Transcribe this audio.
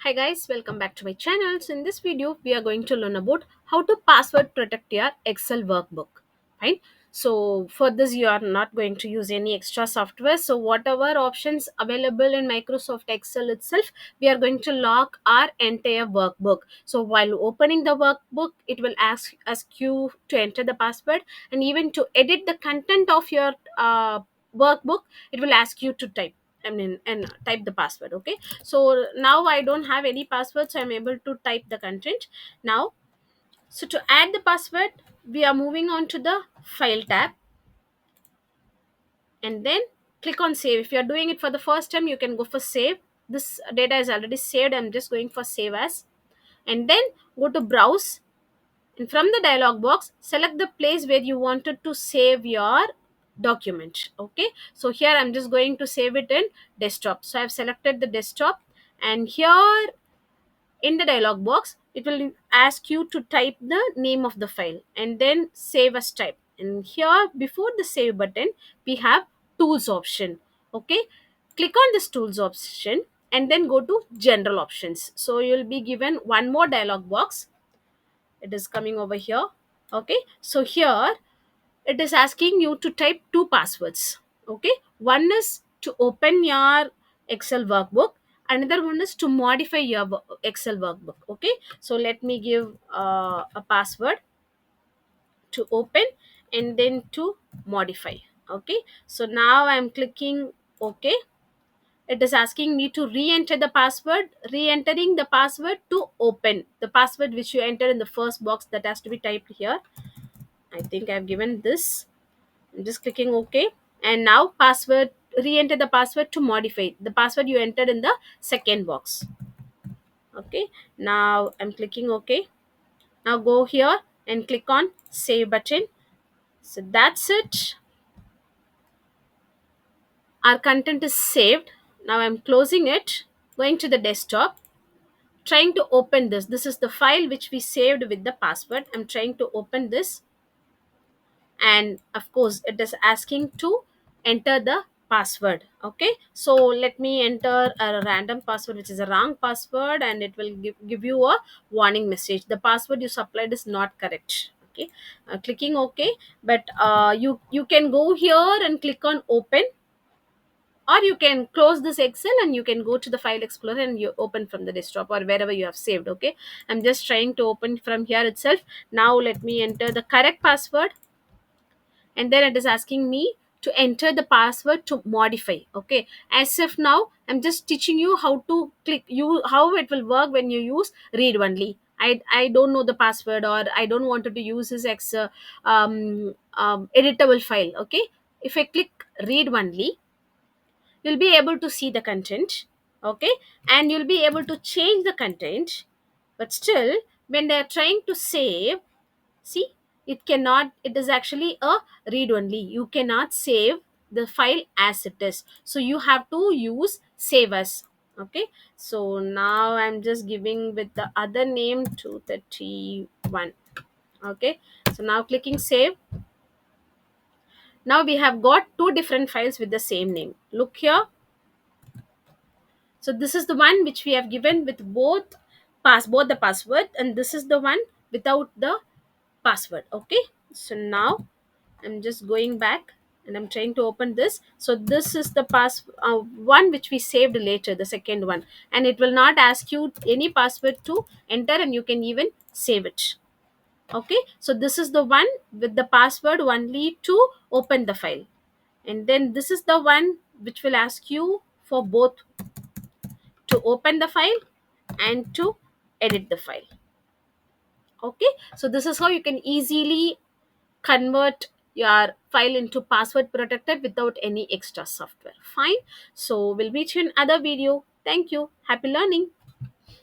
Hi guys, welcome back to my channel. So in this video, we are going to learn about how to password protect your Excel workbook. Fine. So for this, you are not going to use any extra software. So whatever options available in Microsoft Excel itself, we are going to lock our entire workbook. So while opening the workbook, it will ask you to enter the password, and even to edit the content of your workbook, it will ask you to type. And type the password. Okay, so now I don't have any password, so I'm able to type the content now. So to add the password, we are moving on to the file tab, and then click on save. If you're doing it for the first time, you can go for save. This data is already saved. I'm just going for save as, and then go to browse, and from the dialog box, select the place where you wanted to save your document. Okay, so here I'm just going to save it in desktop. So I've selected the desktop, and here in the dialog box, it will ask you to type the name of the file and then save as type. And here before the save button, we have tools option. Okay, click on this tools option and then go to general options. So you'll be given one more dialog box. It is coming over here. Okay, so here it is asking you to type two passwords. Okay, one is to open your Excel workbook, another one is to modify your Excel workbook. Okay, so let me give a password to open and then to modify. Okay, so now I'm clicking OK. It is asking me to re-enter the password. Re-entering the password to open the password which you entered in the first box, that has to be typed here. I think I've given this. I'm just clicking OK. And now password, re-enter the password to modify the password you entered in the second box. Okay. Now I'm clicking OK. Now go here and click on save button. So that's it. Our content is saved. Now I'm closing it, going to the desktop, trying to open this. This is the file which we saved with the password. I'm trying to open this, and of course it is asking to enter the password. Okay, so let me enter a random password which is a wrong password, and it will give you a warning message. The password you supplied is not correct. Okay, clicking OK. But you can go here and click on open, or you can close this Excel and you can go to the file explorer and you open from the desktop or wherever you have saved. Okay, I'm just trying to open from here itself. Now let me enter the correct password, and then it is asking me to enter the password to modify. Okay, as if now I'm just teaching you how to click you, how it will work when you use read only. I don't know the password, or I don't want to use this editable file. Okay, if I click read only, you'll be able to see the content. Okay, and you'll be able to change the content. But still, when they're trying to save, see, it cannot, it is actually a read only. You cannot save the file as it is, so you have to use save as. Okay, so now I'm just giving with the other name 231. Okay, so now clicking save. Now we have got two different files with the same name. Look here. So this is the one which we have given with both the password, and this is the one without the password. Okay, so now I'm just going back and I'm trying to open this. So this is the one which we saved later, the second one, and it will not ask you any password to enter, and you can even save it. Okay, so this is the one with the password only to open the file, and then this is the one which will ask you for both to open the file and to edit the file. Okay, so this is how you can easily convert your file into password protected without any extra software. Fine, so we'll meet you in other video. Thank you, happy learning.